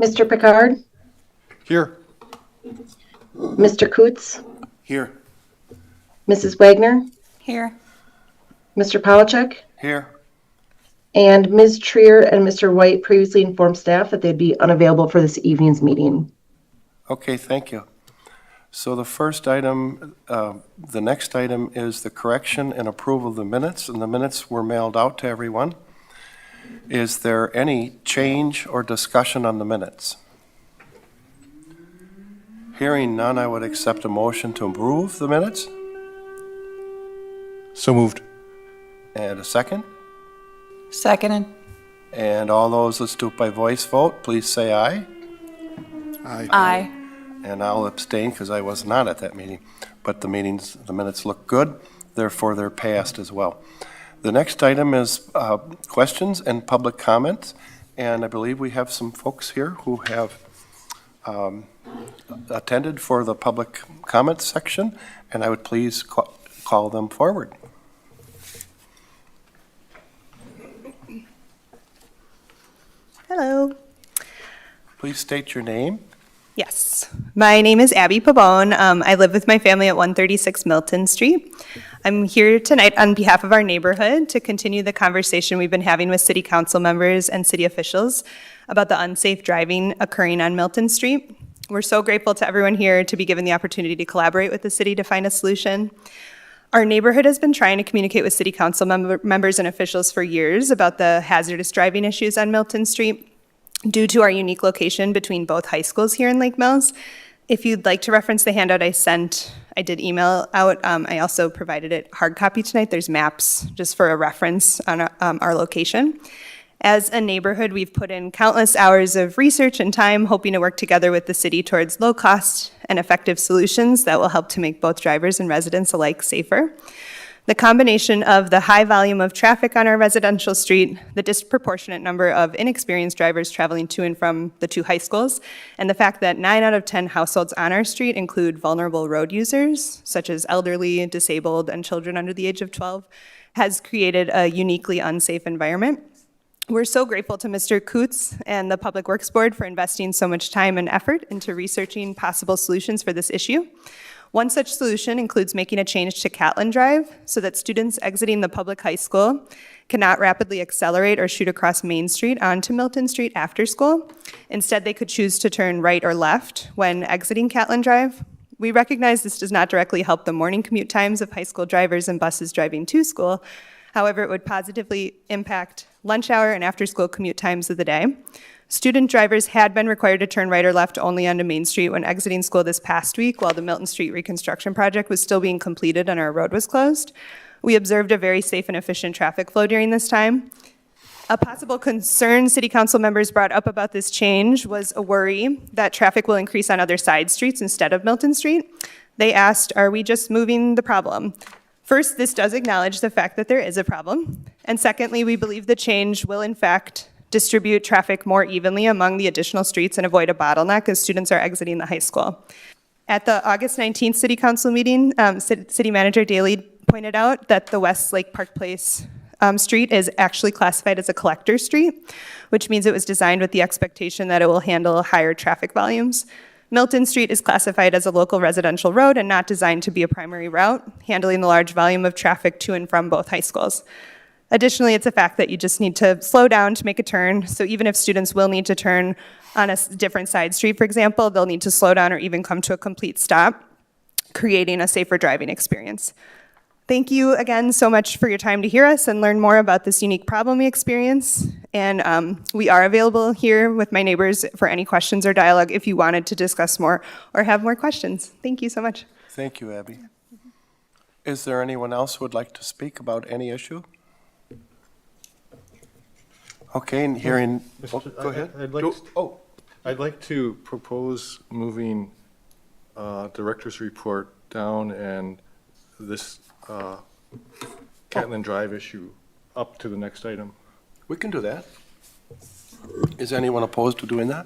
Mr. Picard, Here. Mr. Coots, Here. Mrs. Wagner, Here. Mr. Polachek, Here. and Ms. Trier and Mr. White previously informed staff that they'd be unavailable for this evening's meeting. Okay, thank you. So the first item, the next item is the correction and approval of the minutes, and the minutes were mailed out to everyone. Is there any change or discussion on the minutes? Hearing none, I would accept a motion to approve the minutes. So moved. And a second? Seconded. And all those, let's do it by voice vote. Please say aye. Aye. Aye. And I'll abstain because I was not at that meeting. But the minutes look good, therefore they're passed as well. The next item is questions and public comments. And I believe we have some folks here who have attended for the public comment section, and I would please call them forward. Hello. Please state your name. Yes, my name is Abby Pabone. I live with my family at 136 Milton Street. I'm here tonight on behalf of our neighborhood to continue the conversation we've been having with city council members and city officials about the unsafe driving occurring on Milton Street. We're so grateful to everyone here to be given the opportunity to collaborate with the city to find a solution. Our neighborhood has been trying to communicate with city council members and officials for years about the hazardous driving issues on Milton Street due to our unique location between both high schools here in Lake Mills. If you'd like to reference the handout I sent, I did email out. I also provided it hard copy tonight. There's maps just for a reference on our location. As a neighborhood, we've put in countless hours of research and time hoping to work together with the city towards low cost and effective solutions that will help to make both drivers and residents alike safer. The combination of the high volume of traffic on our residential street, the disproportionate number of inexperienced drivers traveling to and from the two high schools, and the fact that 9 out of 10 households on our street include vulnerable road users, such as elderly, disabled, and children under the age of 12, has created a uniquely unsafe environment. We're so grateful to Mr. Coots and the Public Works Board for investing so much time and effort into researching possible solutions for this issue. One such solution includes making a change to Catlin Drive so that students exiting the public high school cannot rapidly accelerate or shoot across Main Street onto Milton Street after school. Instead, they could choose to turn right or left when exiting Catlin Drive. We recognize this does not directly help the morning commute times of high school drivers and buses driving to school. However, it would positively impact lunch hour and after-school commute times of the day. Student drivers had been required to turn right or left only onto Main Street when exiting school this past week while the Milton Street reconstruction project was still being completed and our road was closed. We observed a very safe and efficient traffic flow during this time. A possible concern city council members brought up about this change was a worry that traffic will increase on other side streets instead of Milton Street. They asked, are we just moving the problem? First, this does acknowledge the fact that there is a problem. And secondly, we believe the change will in fact distribute traffic more evenly among the additional streets and avoid a bottleneck as students are exiting the high school. At the August 19th City Council meeting, City Manager Daley pointed out that the West Lake Park Place street is actually classified as a collector street, which means it was designed with the expectation that it will handle higher traffic volumes. Milton Street is classified as a local residential road and not designed to be a primary route, handling the large volume of traffic to and from both high schools. Additionally, it's a fact that you just need to slow down to make a turn. So even if students will need to turn on a different side street, for example, they'll need to slow down or even come to a complete stop, creating a safer driving experience. Thank you again so much for your time to hear us and learn more about this unique problem we experience. And we are available here with my neighbors for any questions or dialogue if you wanted to discuss more or have more questions. Thank you so much. Thank you, Abby. Is there anyone else who would like to speak about any issue? Okay, and hearing, go ahead. I'd like to propose moving director's report down and this Catlin Drive issue up to the next item. We can do that. Is anyone opposed to doing that?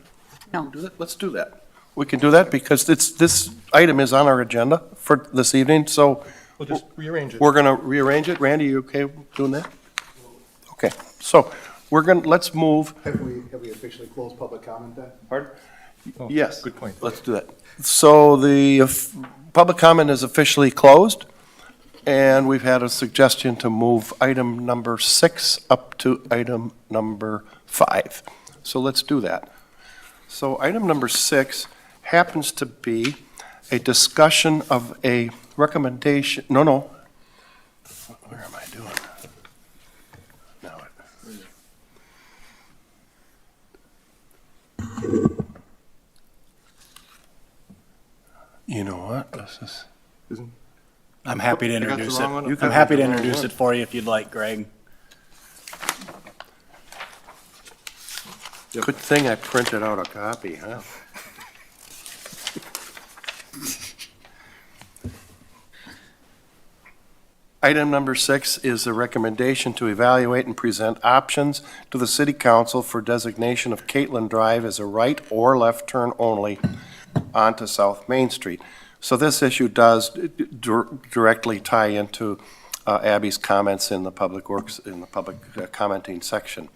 No. Let's do that. We can do that because this item is on our agenda for this evening, so We'll just rearrange it. we're going to rearrange it. Randy, you okay with doing that? Okay, so let's move. Have we officially closed public comment then? Pardon? Oh, Yes. Good point. Let's do that. So the public comment is officially closed, and we've had a suggestion to move item number 6 up to item number 5. So let's do that. So item number 6 happens to be a discussion of a recommendation, no. Where am I doing? Now you know what? This is. Isn't- I'm happy to I got the introduce wrong one? it. You I'm got happy the to wrong introduce one. it for you if you'd like, Greg. Good thing I printed out a copy, huh? Item number 6 is a recommendation to evaluate and present options to the city council for designation of Catlin Drive as a right or left turn only onto South Main Street. So this issue does directly tie into Abby's comments in the public works, in the public commenting section.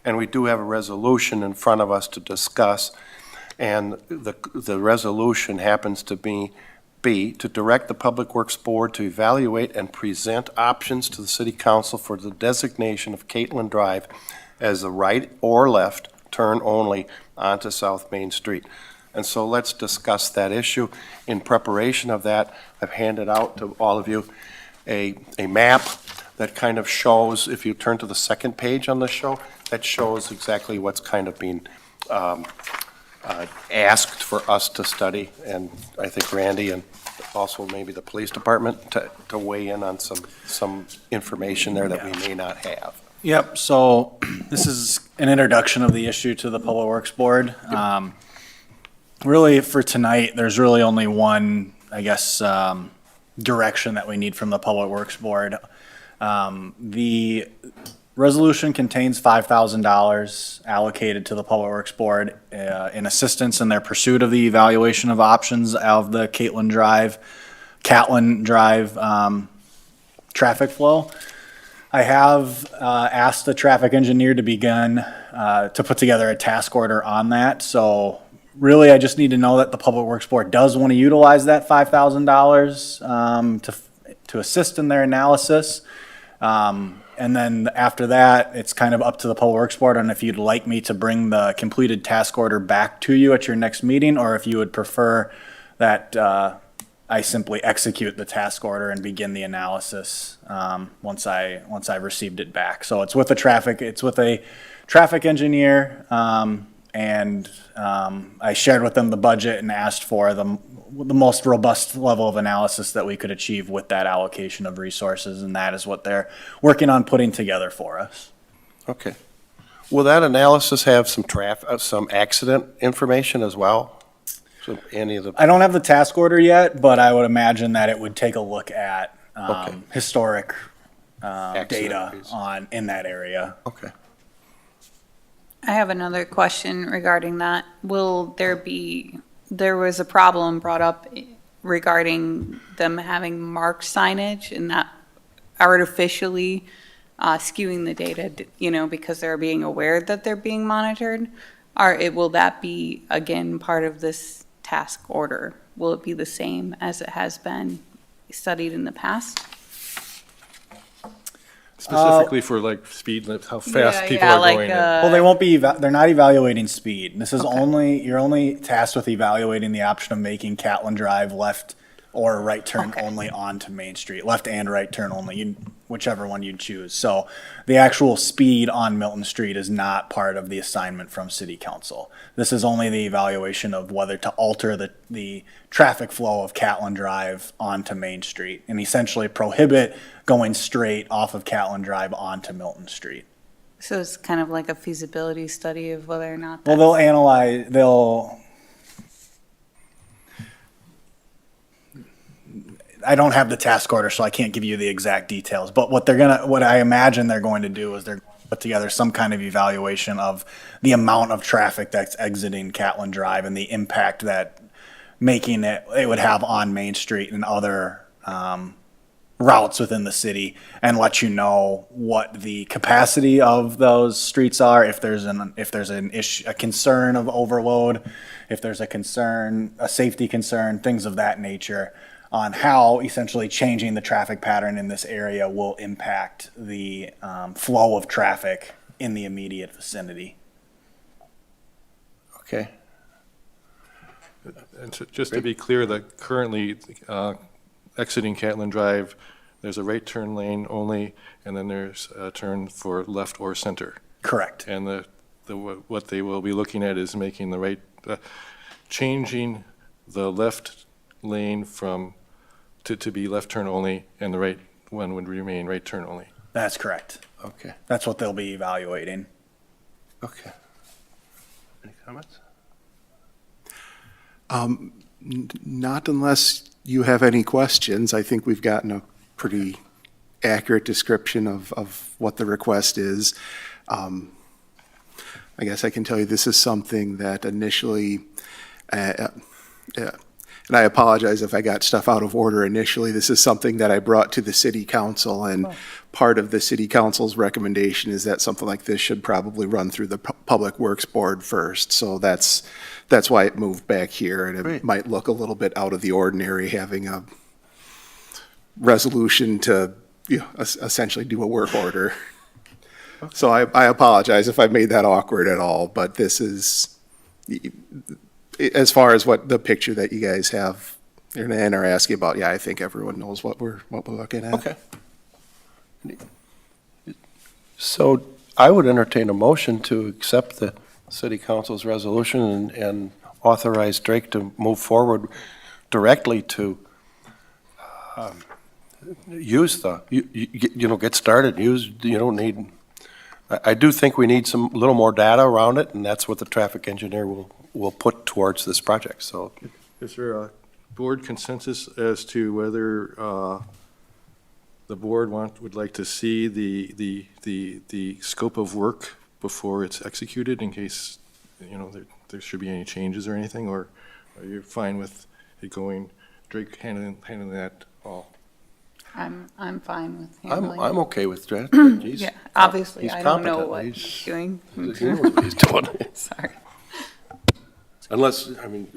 And we do have a resolution in front of us to discuss, and the resolution happens to be to direct the Public Works Board to evaluate and present options to the City Council for the designation of Catlin Drive as a right or left turn only onto South Main Street. And so let's discuss that issue. In preparation of that, I've handed out to all of you a map that kind of shows, if you turn to the second page on the show, that shows exactly what's kind of being asked for us to study, and I think Randy and also maybe the police department to weigh in on some information there that we may not have. Yep, so this is an introduction of the issue to the Public Works Board. Really, for tonight, there's really only one, I guess, direction that we need from the Public Works Board. The resolution contains $5,000 allocated to the Public Works Board in assistance in their pursuit of the evaluation of options of the Catlin Drive traffic flow. I have asked the traffic engineer to begin to put together a task order on that. So really, I just need to know that the Public Works Board does want to utilize that $5,000 to assist in their analysis. And then after that, it's kind of up to the Public Works Board on if you'd like me to bring the completed task order back to you at your next meeting, or if you would prefer that I simply execute the task order and begin the analysis once I've received it back. So it's with a traffic engineer, and I shared with them the budget and asked for the most robust level of analysis that we could achieve with that allocation of resources, and that is what they're working on putting together for us. Okay. Will that analysis have some accident information as well? So any of the, I don't have the task order yet, but I would imagine that it would take a look at Okay. historic Accident data fees. in that area. okay. I have another question regarding that. There was a problem brought up regarding them having marked signage and that artificially skewing the data, because they're being aware that they're being monitored. Will that be, again, part of this task order? Will it be the same as it has been studied in the past? Specifically for like speed limits, how fast people are going. Well, they won't be, they're not evaluating speed. This is you're only tasked with evaluating the option of making Catlin Drive left or right turn only onto Main Street, left and right turn only, whichever one you choose. So the actual speed on Milton Street is not part of the assignment from City Council. This is only the evaluation of whether to alter the traffic flow of Catlin Drive onto Main Street and essentially prohibit going straight off of Catlin Drive onto Milton Street. So it's kind of like a feasibility study of whether or not. Well, I don't have the task order, so I can't give you the exact details. But what I imagine they're going to do is they're going to put together some kind of evaluation of the amount of traffic that's exiting Catlin Drive and the impact that it would have on Main Street and other routes within the city and let you know what the capacity of those streets are, if there's an issue, a concern of overload, if there's a concern, a safety concern, things of that nature, on how essentially changing the traffic pattern in this area will impact the flow of traffic in the immediate vicinity. Okay. And just to be clear, that currently exiting Catlin Drive, there's a right turn lane only, and then there's a turn for left or center. Correct. And what they will be looking at is making the right, changing the left lane to be left turn only, and the right one would remain right turn only. That's correct. Okay. That's what they'll be evaluating. Okay. Any comments? Not unless you have any questions. I think we've gotten a pretty accurate description of what the request is. I guess I can tell you this is something that initially, and I apologize if I got stuff out of order initially, this is something that I brought to the city council, and part of the city council's recommendation is that something like this should probably run through the Public Works Board first. So that's why it moved back here, and it Great. might look a little bit out of the ordinary having a resolution to, essentially do a work order. So I apologize if I made that awkward at all, but this is, as far as what the picture that you guys have and are asking about, yeah, I think everyone knows what we're looking at. Okay. So I would entertain a motion to accept the city council's resolution and authorize Drake to move forward directly to use get started, you don't need, I do think we need little more data around it, and that's what the traffic engineer will put towards this project, so. Is there a board consensus as to whether the board would like to see the scope of work before it's executed, in case, there should be any changes or anything, or are you fine with it going, Drake handling that all? I'm fine with handling. I'm okay with that. Yeah, obviously, he's I don't know competent. what He's- he's doing. He knows what he's doing. Sorry. Unless,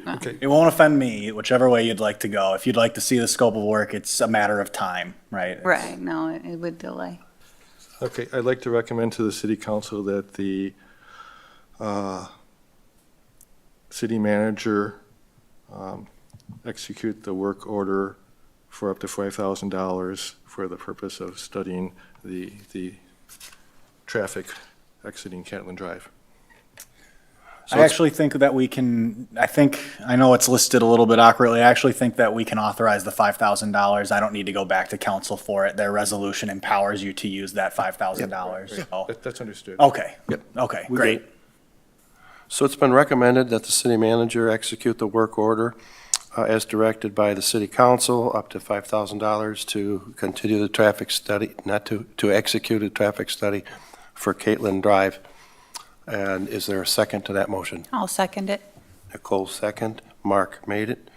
Okay, It won't offend me, whichever way you'd like to go. If you'd like to see the scope of work, it's a matter of time, right? It's- Right, no, it would delay. okay, I'd like to recommend to the city council that the city manager execute the work order for up to $5,000 for the purpose of studying the traffic exiting Catlin Drive. I actually think that I know it's listed a little bit awkwardly. I actually think that we can authorize the $5,000. I don't need to go back to council for it. Their resolution empowers you to use that $5,000. So, That's understood. okay. Yep. Okay, We great. so it's been recommended that the city manager execute the work order as directed by the city council, up to $5,000 to continue the traffic study, not to execute a traffic study for Catlin Drive. And is there a second to that motion? I'll second it. Nicole second, Mark made it.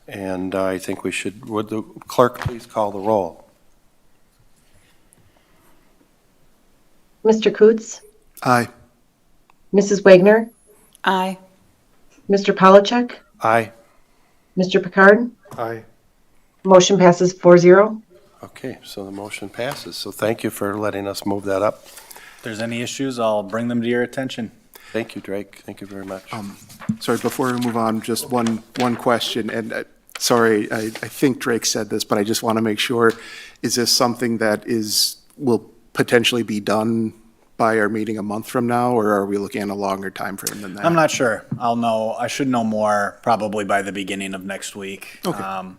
And I think would the clerk please call the roll? Mr. Coots, Aye. Mrs. Wagner, Aye. Mr. Polachek, Aye. Mr. Picard. Aye. Motion passes 4-0. Okay, so the motion passes. So thank you for letting us move that up. If there's any issues, I'll bring them to your attention. Thank you, Drake. Thank you very much. Sorry, before we move on, just one question, and sorry, I think Drake said this, but I just want to make sure, is this something that will potentially be done by our meeting a month from now, or are we looking at a longer time frame than that? I'm not sure. I should know more probably by the beginning of next week. Okay.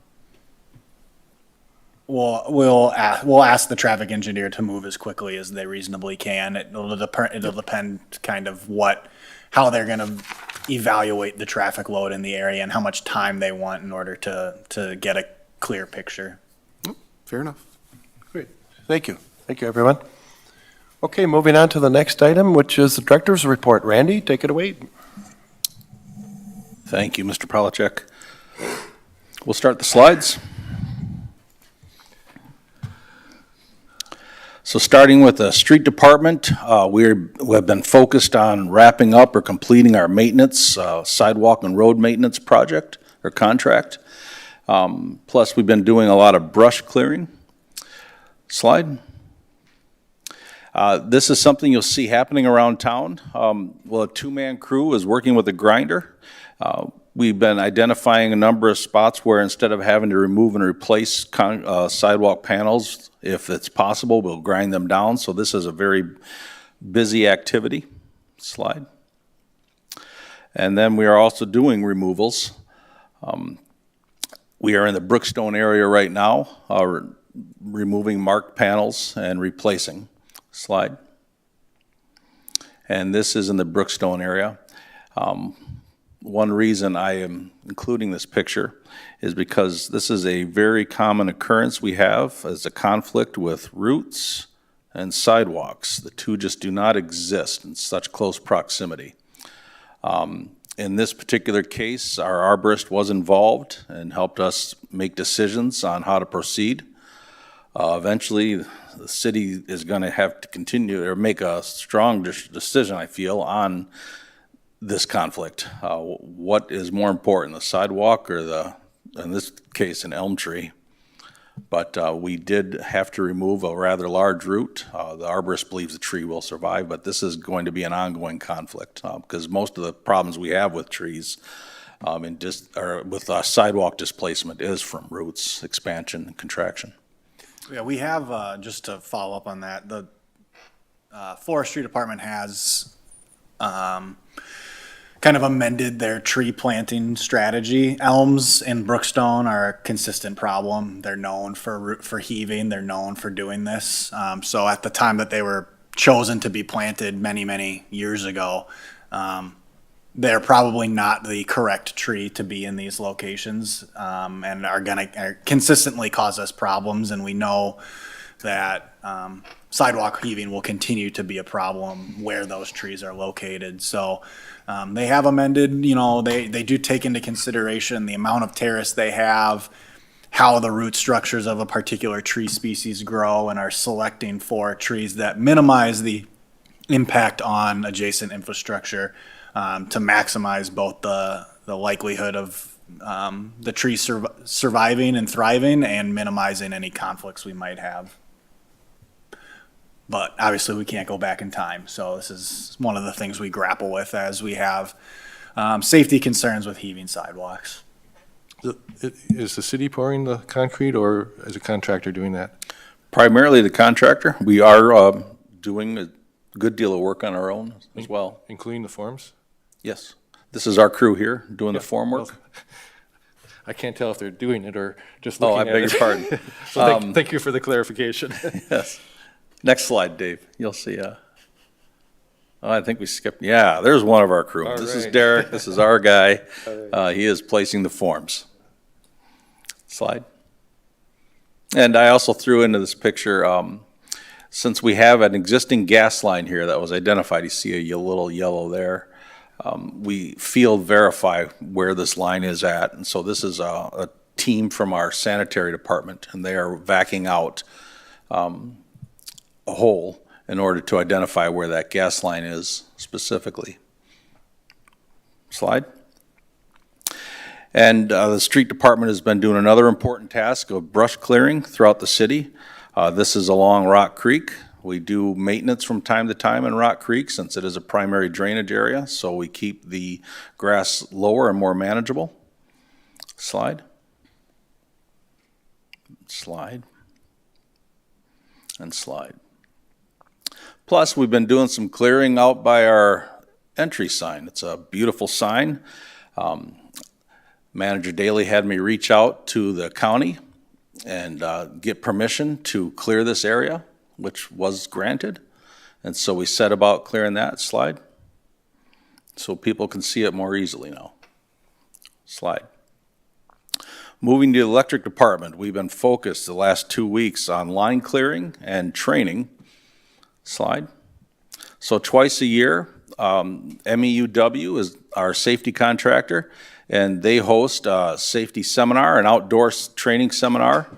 We'll ask the traffic engineer to move as quickly as they reasonably can. It'll depend kind of how they're gonna evaluate the traffic load in the area and how much time they want in order to get a clear picture. Fair enough. Great. Thank you. Thank you, everyone. Okay, moving on to the next item, which is the director's report. Randy, take it away. Thank you, Mr. Polachek. We'll start the slides. So starting with the street department, we have been focused on wrapping up or completing our maintenance, sidewalk and road maintenance project or contract. Plus, we've been doing a lot of brush clearing. Slide. This is something you'll see happening around town. Well, a two-man crew is working with a grinder. We've been identifying a number of spots where instead of having to remove and replace sidewalk panels, if it's possible, we'll grind them down. So this is a very busy activity. Slide. And then we are also doing removals. We are in the Brookstone area right now, removing marked panels and replacing. Slide. And this is in the Brookstone area. One reason I am including this picture is because this is a very common occurrence we have as a conflict with routes and sidewalks. The two just do not exist in such close proximity. In this particular case, our arborist was involved and helped us make decisions on how to proceed. Eventually, the city is going to have to continue or make a strong decision, I feel, on this conflict. What is more important, the sidewalk or in this case, an elm tree? But we did have to remove a rather large root. The arborist believes the tree will survive, but this is going to be an ongoing conflict because most of the problems we have with trees with sidewalk displacement is from roots, expansion, and contraction. Yeah, we have, just to follow up on that, the forestry department has kind of amended their tree planting strategy. Elms in Brookstone are a consistent problem. They're known for heaving. They're known for doing this. So at the time that they were chosen to be planted many, many years ago, they're probably not the correct tree to be in these locations, and are going to consistently cause us problems. And we know that sidewalk heaving will continue to be a problem where those trees are located. So they have amended, they do take into consideration the amount of terrace they have, how the root structures of a particular tree species grow, and are selecting for trees that minimize the impact on adjacent infrastructure to maximize both the likelihood of the tree surviving and thriving and minimizing any conflicts we might have. But obviously we can't go back in time. So this is one of the things we grapple with as we have safety concerns with heaving sidewalks. Is the city pouring the concrete or is a contractor doing that? Primarily the contractor. We are doing a good deal of work on our own as well. Including the forms? Yes. This is our crew here doing the form work. I can't tell if they're doing it or just looking at it. I beg your pardon. So thank you for the clarification. Yes. Next slide, Dave. You'll see. I think we skipped. Yeah, there's one of our crew. All This is right. Derek. This is our guy. He is placing the forms. Slide. And I also threw into this picture, since we have an existing gas line here that was identified, you see a little yellow there. We field verify where this line is at. And so this is a team from our sanitary department, and they are vacuuming out a hole in order to identify where that gas line is specifically. Slide. And the street department has been doing another important task of brush clearing throughout the city. This is along Rock Creek. We do maintenance from time to time in Rock Creek since it is a primary drainage area, so we keep the grass lower and more manageable. Slide. Slide. And slide. Plus, we've been doing some clearing out by our entry sign. It's a beautiful sign. Manager Daly had me reach out to the county and get permission to clear this area, which was granted. And so we set about clearing that. Slide. So people can see it more easily now. Slide. Moving to the electric department, we've been focused the last 2 weeks on line clearing and training. Slide. So twice a year, MEUW is our safety contractor, and they host a safety seminar, an outdoor training seminar.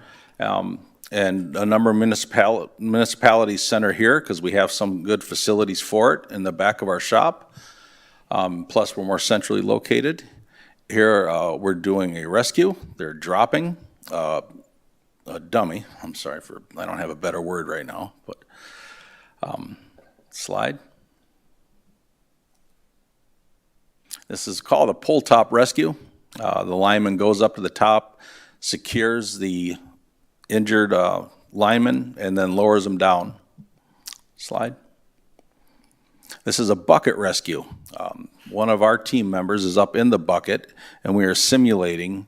And a number of municipalities center here because we have some good facilities for it in the back of our shop. Plus, we're more centrally located. Here, we're doing a rescue. They're dropping a dummy. I'm sorry I don't have a better word right now, but slide. This is called a pull top rescue. The lineman goes up to the top, secures the injured lineman, and then lowers him down. Slide. This is a bucket rescue. One of our team members is up in the bucket, and we are simulating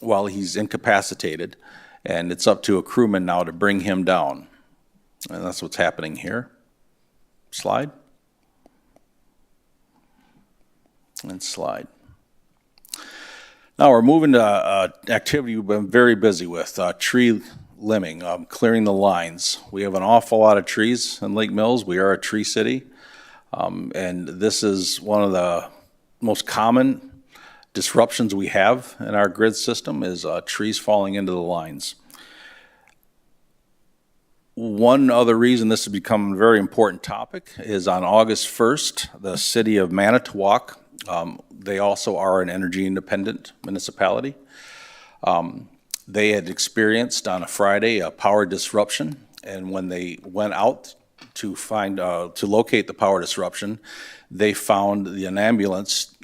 while he's incapacitated, and it's up to a crewman now to bring him down. And that's what's happening here. Slide. And slide. Now we're moving to activity we've been very busy with, tree limbing, clearing the lines. We have an awful lot of trees in Lake Mills. We are a tree city. And this is one of the most common disruptions we have in our grid system is trees falling into the lines. One other reason this has become a very important topic is on August 1st, the city of Manitowoc, they also are an energy independent municipality. They had experienced on a Friday a power disruption, and when they went out to locate the power disruption, they found an ambulance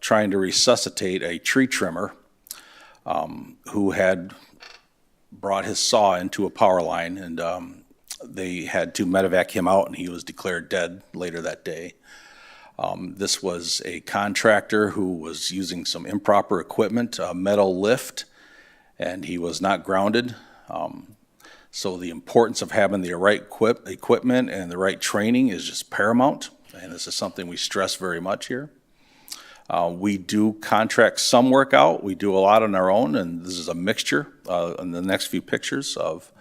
trying to resuscitate a tree trimmer who had brought his saw into a power line, and they had to medevac him out, and he was declared dead later that day. This was a contractor who was using some improper equipment, a metal lift, and he was not grounded. So the importance of having the right equipment and the right training is just paramount, and this is something we stress very much here. We do contract some work out. We do a lot on our own, and this is a mixture in the next few pictures of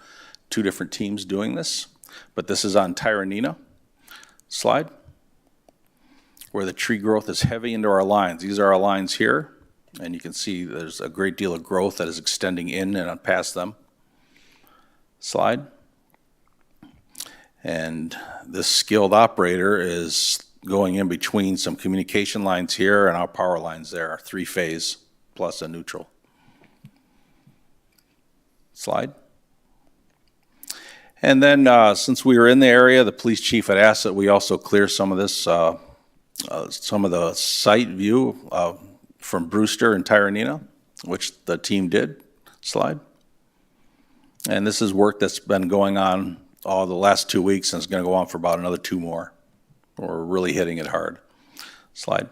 two different teams doing this. But this is on Tyranina. Slide. Where the tree growth is heavy into our lines. These are our lines here, and you can see there's a great deal of growth that is extending in and past them. Slide. And this skilled operator is going in between some communication lines here and our power lines there, 3-phase plus a neutral. Slide. And then since we were in the area, the police chief had asked that we also clear some of this, some of the site view from Brewster and Tyranina, which the team did. Slide. And this is work that's been going on all the last 2 weeks, and it's going to go on for about another 2 more. We're really hitting it hard. Slide.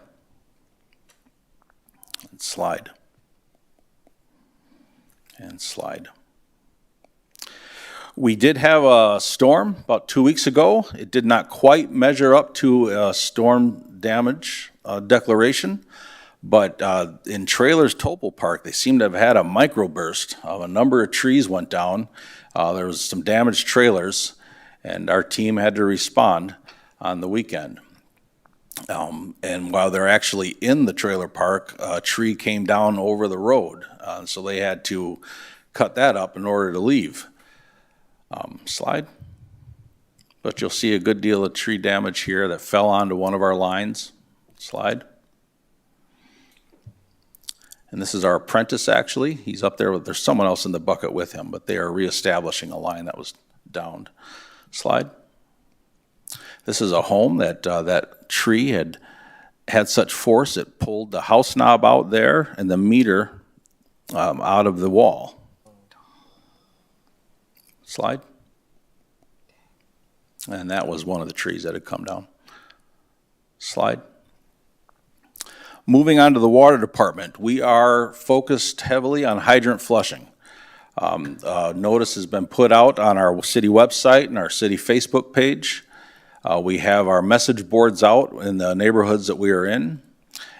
And slide. And slide. We did have a storm about 2 weeks ago. It did not quite measure up to a storm damage declaration, but in Trailers Topol Park, they seem to have had a microburst. A number of trees went down. There was some damaged trailers, and our team had to respond on the weekend. And while they're actually in the trailer park, a tree came down over the road, so they had to cut that up in order to leave. Slide. But you'll see a good deal of tree damage here that fell onto one of our lines. Slide. And this is our apprentice, actually. He's up there. There's someone else in the bucket with him, but they are reestablishing a line that was downed. Slide. This is a home that that tree had such force it pulled the house knob out there and the meter out of the wall. Slide. And that was one of the trees that had come down. Slide. Moving on to the water department, we are focused heavily on hydrant flushing. Notice has been put out on our city website and our city Facebook page. We have our message boards out in the neighborhoods that we are in,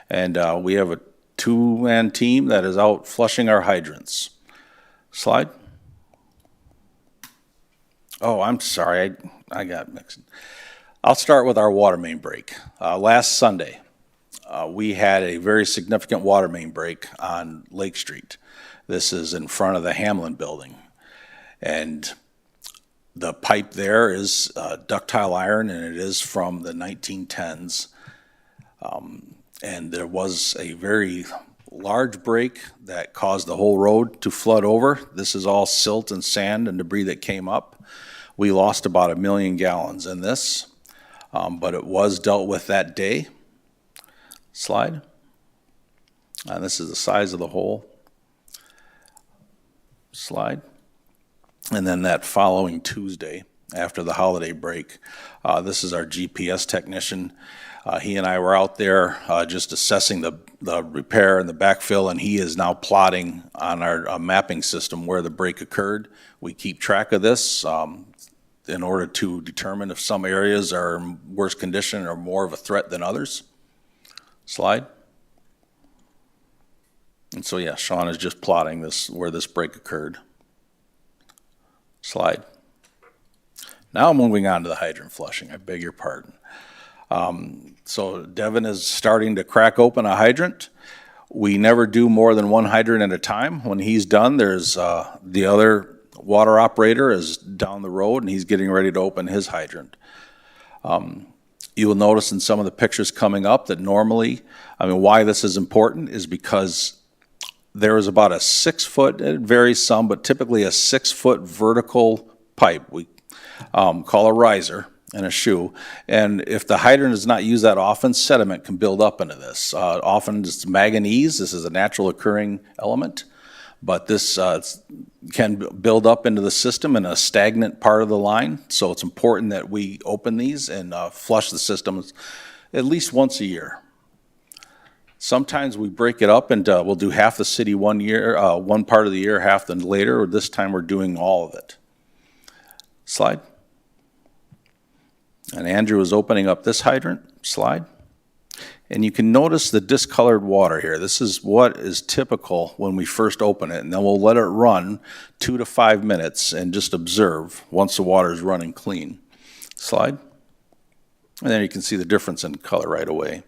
and we have a 2-man team that is out flushing our hydrants. Slide. Oh, I'm sorry, I got mixed. I'll start with our water main break. Last Sunday, we had a very significant water main break on Lake Street. This is in front of the Hamlin building. And the pipe there is ductile iron, and it is from the 1910s. And there was a very large break that caused the whole road to flood over. This is all silt and sand and debris that came up. We lost about 1 million gallons in this, but it was dealt with that day. Slide. And this is the size of the hole. Slide. And then that following Tuesday, after the holiday break, this is our GPS technician. He and I were out there just assessing the repair and the backfill, and he is now plotting on our mapping system where the break occurred. We keep track of this in order to determine if some areas are in worse condition or more of a threat than others. Slide. And so, yeah, Sean is just plotting this where this break occurred. Slide. Now moving on to the hydrant flushing. I beg your pardon. So Devin is starting to crack open a hydrant. We never do more than one hydrant at a time. When he's done, there's the other water operator is down the road, and he's getting ready to open his hydrant. You will notice in some of the pictures coming up that normally, why this is important is because there is about a 6 foot, it varies some, but typically a 6 foot vertical pipe we call a riser and a shoe. And if the hydrant is not used that often, sediment can build up into this. Often it's manganese. This is a natural occurring element, but this can build up into the system in a stagnant part of the line. So it's important that we open these and flush the systems at least once a year. Sometimes we break it up and we'll do half the city one year, one part of the year, half the later, or this time we're doing all of it. Slide. And Andrew is opening up this hydrant. Slide. And you can notice the discolored water here. This is what is typical when we first open it, and then we'll let it run 2 to 5 minutes and just observe once the water is running clean. Slide. And then you can see the difference in color right away.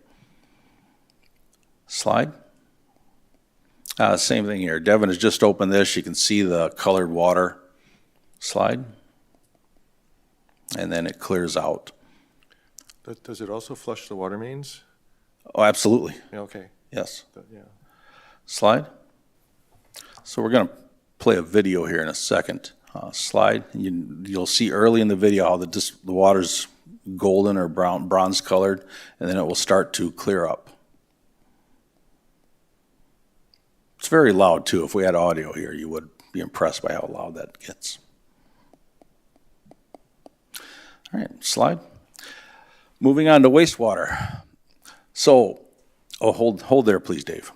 Slide. Same thing here. Devin has just opened this. You can see the colored water. Slide. And then it clears out. Does it also flush the water mains? Oh, absolutely. Yeah, okay. Yes. Yeah. Slide. So we're going to play a video here in a second. Slide. You'll see early in the video how the water's golden or bronze colored, and then it will start to clear up. It's very loud too. If we had audio here, you would be impressed by how loud that gets. All right, slide. Moving on to wastewater. So, hold there, please, Dave.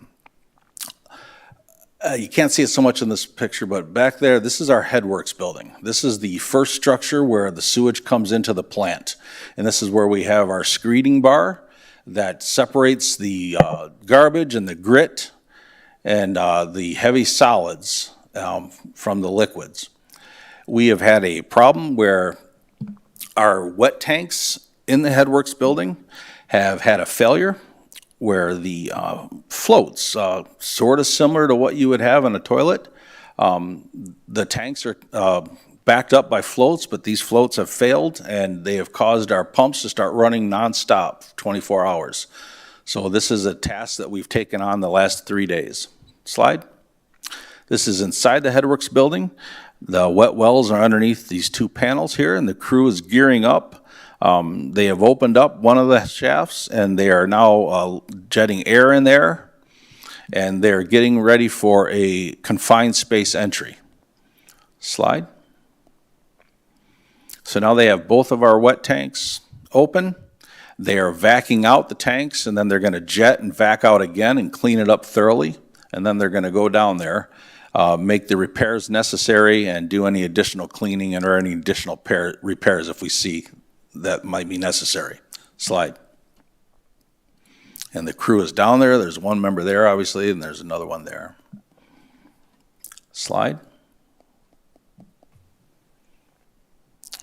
You can't see it so much in this picture, but back there, this is our headworks building. This is the first structure where the sewage comes into the plant. And this is where we have our screening bar that separates the garbage and the grit and the heavy solids from the liquids. We have had a problem where our wet tanks in the headworks building have had a failure where the floats, sort of similar to what you would have in a toilet, the tanks are backed up by floats, but these floats have failed and they have caused our pumps to start running nonstop 24 hours. So this is a task that we've taken on the last 3 days. Slide. This is inside the headworks building. The wet wells are underneath these 2 panels here, and the crew is gearing up. They have opened up one of the shafts, and they are now jetting air in there, and they're getting ready for a confined space entry. Slide. So now they have both of our wet tanks open. They are vacuuming out the tanks, and then they're going to jet and vac out again and clean it up thoroughly, and then they're going to go down there, make the repairs necessary, and do any additional cleaning or any additional repairs if we see that might be necessary. Slide. And the crew is down there. There's one member there, obviously, and there's another one there. Slide.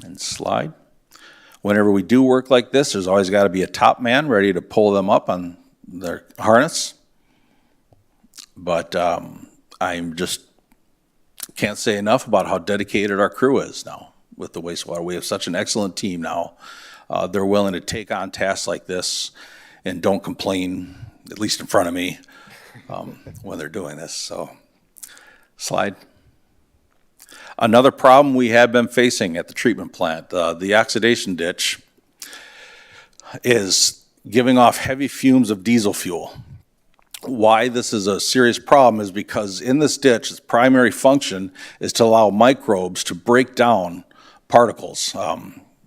And slide. Whenever we do work like this, there's always got to be a top man ready to pull them up on their harness. But I'm just Can't say enough about how dedicated our crew is now with the wastewater. We have such an excellent team now. They're willing to take on tasks like this and don't complain, at least in front of me, when they're doing this. So, slide. Another problem we have been facing at the treatment plant, the oxidation ditch is giving off heavy fumes of diesel fuel. Why this is a serious problem is because in this ditch, its primary function is to allow microbes to break down particles,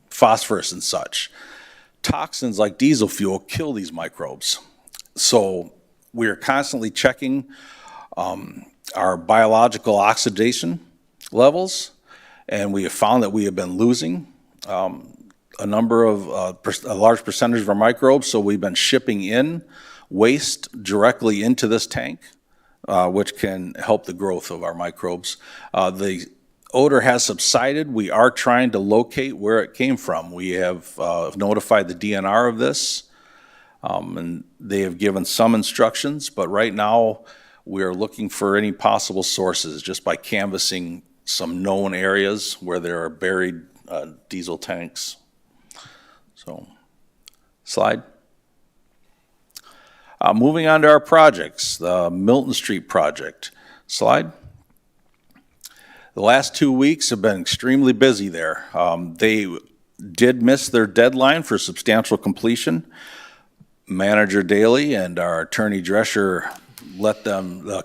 phosphorus and such. Toxins like diesel fuel kill these microbes. So we are constantly checking our biological oxidation levels, and we have found that we have been losing a large percentage of our microbes, so we've been shipping in waste directly into this tank, which can help the growth of our microbes. The odor has subsided. We are trying to locate where it came from. We have notified the DNR of this, and they have given some instructions, but right now we are looking for any possible sources just by canvassing some known areas where there are buried diesel tanks. So, slide. Moving on to our projects, the Milton Street project. Slide. The last 2 weeks have been extremely busy there. They did miss their deadline for substantial completion. Manager Daly and our attorney Drescher let them, the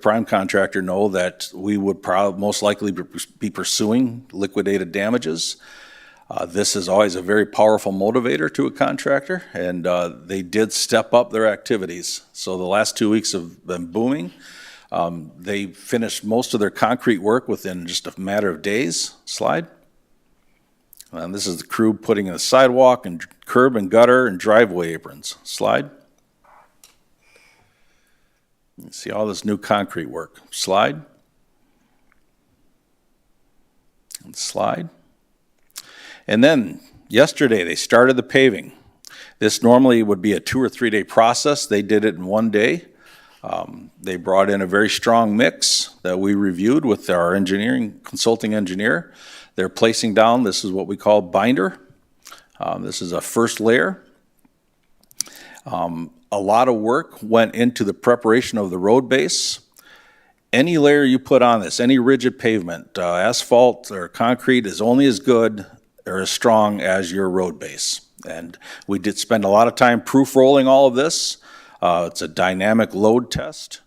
prime contractor, know that we would most likely be pursuing liquidated damages. This is always a very powerful motivator to a contractor, and they did step up their activities. So the last 2 weeks have been booming. They finished most of their concrete work within just a matter of days. Slide. And this is the crew putting in the sidewalk and curb and gutter and driveway aprons. Slide. You see all this new concrete work. Slide. And slide. And then yesterday they started the paving. This normally would be a 2 or 3 day process. They did it in 1 day. They brought in a very strong mix that we reviewed with our consulting engineer. They're placing down, this is what we call binder. This is a first layer. A lot of work went into the preparation of the road base. Any layer you put on this, any rigid pavement, asphalt or concrete is only as good or as strong as your road base. And we did spend a lot of time proof rolling all of this. It's a dynamic load test,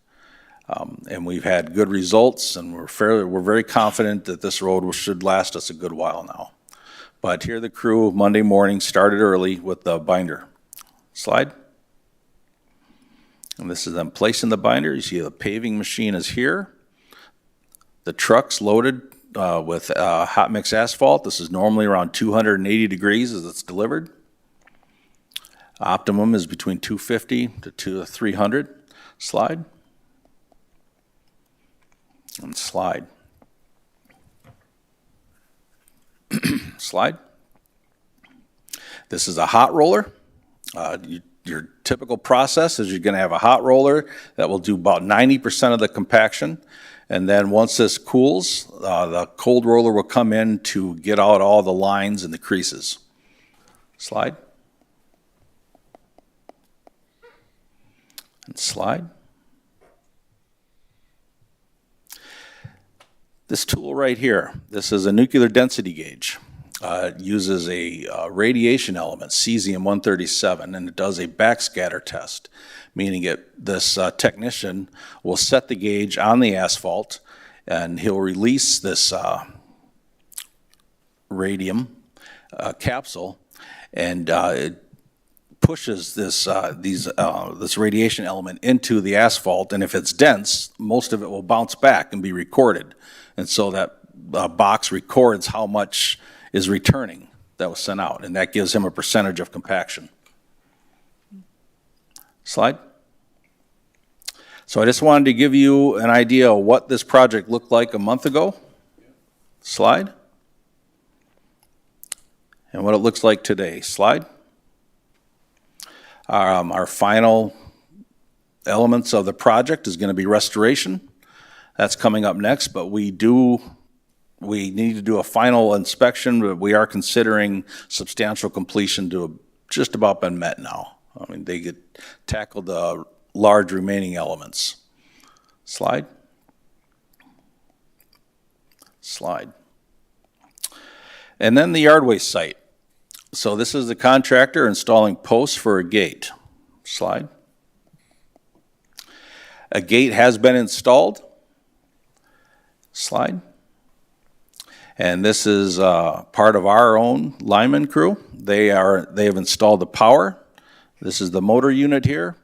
and we've had good results, and we're very confident that this road should last us a good while now. But here the crew Monday morning started early with the binder. Slide. And this is them placing the binder. You see the paving machine is here. The truck's loaded with hot mix asphalt. This is normally around 280 degrees as it's delivered. Optimum is between 250 to 300. Slide. And slide. Slide. This is a hot roller. Your typical process is you're going to have a hot roller that will do about 90% of the compaction. And then once this cools, the cold roller will come in to get out all the lines and the creases. Slide. And slide. This tool right here, this is a nuclear density gauge. It uses a radiation element, cesium-137, and it does a backscatter test, meaning this technician will set the gauge on the asphalt, and he'll release this radium capsule, and it pushes this radiation element into the asphalt, and if it's dense, most of it will bounce back and be recorded. And so that box records how much is returning that was sent out, and that gives him a percentage of compaction. Slide. So I just wanted to give you an idea of what this project looked like a month ago. Slide. And what it looks like today. Slide. Our final elements of the project is going to be restoration. That's coming up next, but we need to do a final inspection, but we are considering substantial completion to have just about been met now. I mean, they tackled the large remaining elements. Slide. Slide. And then the yard waste site. So this is the contractor installing posts for a gate. Slide. A gate has been installed. Slide. And this is part of our own lineman crew. They have installed the power. This is the motor unit here.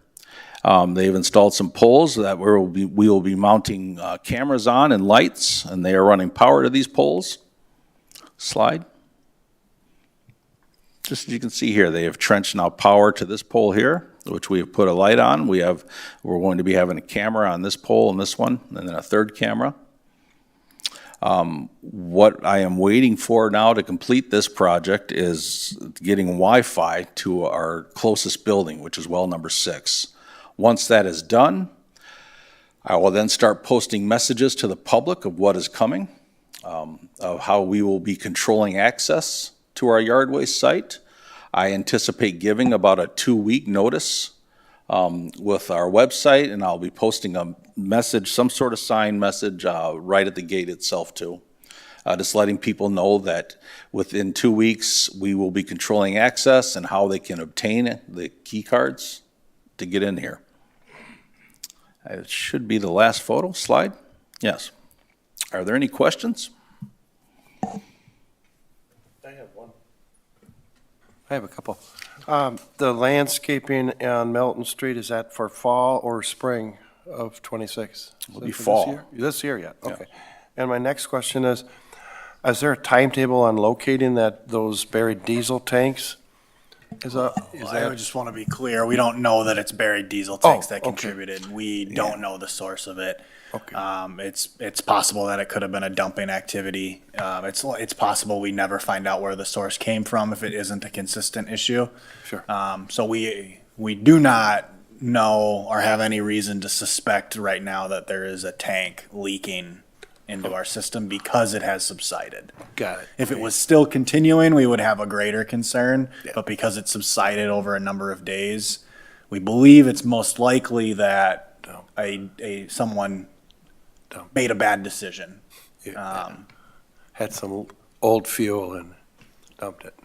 They've installed some poles that we will be mounting cameras on and lights, and they are running power to these poles. Slide. Just as you can see here, they have trenched now power to this pole here, which we have put a light on. We're going to be having a camera on this pole and this one, and then a third camera. What I am waiting for now to complete this project is getting Wi-Fi to our closest building, which is well number 6. Once that is done, I will then start posting messages to the public of what is coming, of how we will be controlling access to our yard waste site. I anticipate giving about a 2-week notice with our website, and I'll be posting a message, some sort of sign message right at the gate itself too. Just letting people know that within 2 weeks, we will be controlling access and how they can obtain the key cards to get in here. It should be the last photo. Slide. Yes. Are there any questions? I have a couple. The landscaping on Melton Street, is that for fall or spring of '26? It'll be fall. This year yet, okay. And my next question is there a timetable on locating those buried diesel tanks? I would just want to be clear, we don't know that it's buried diesel tanks that okay. contributed. We don't know the source of it. Okay. It's possible that it could have been a dumping activity. It's possible we never find out where the source came from if it isn't a consistent issue. Sure. So we do not know or have any reason to suspect right now that there is a tank leaking into our system because it has subsided. Got it. If it was still continuing, we would have a greater concern, but because it subsided over a number of days, we believe it's most likely that someone made a bad decision. Had some old fuel and dumped it.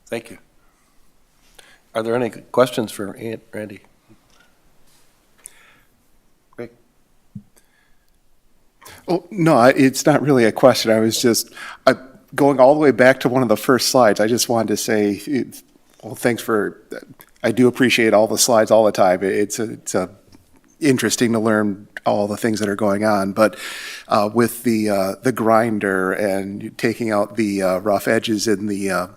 Thank you. Are there any questions for Randy? Rick? Oh, no, it's not really a question. I was just going all the way back to one of the first slides. I just wanted to say, thanks I do appreciate all the slides all the time. It's interesting to learn all the things that are going on. But with the grinder and taking out the rough edges in the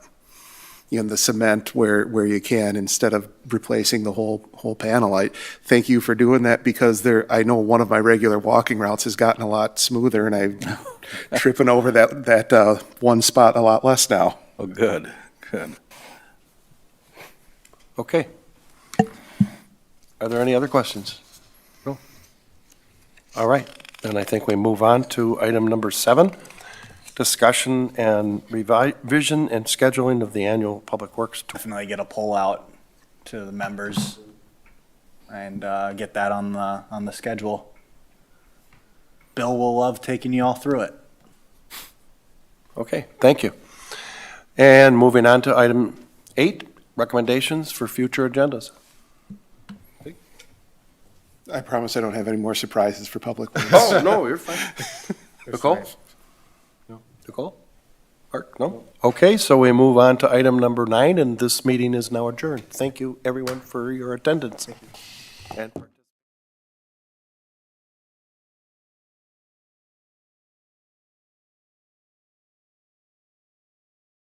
cement where you can, instead of replacing the whole panel. I thank you for doing that, because I know one of my regular walking routes has gotten a lot smoother, and I'm tripping over that one spot a lot less now. Oh, good. Okay. Are there any other questions? No? All right, then I think we move on to item number 7, discussion and revision and scheduling of the annual Public Works. Definitely get a poll out to the members and get that on the schedule. Bill will love taking you all through it. Okay, thank you. And moving on to item 8, recommendations for future agendas. I promise I don't have any more surprises for Public Works. Oh, no, you're fine. Nicole? No. Nicole? Mark? No? Okay, so we move on to item number 9, and this meeting is now adjourned. Thank you, everyone, for your attendance and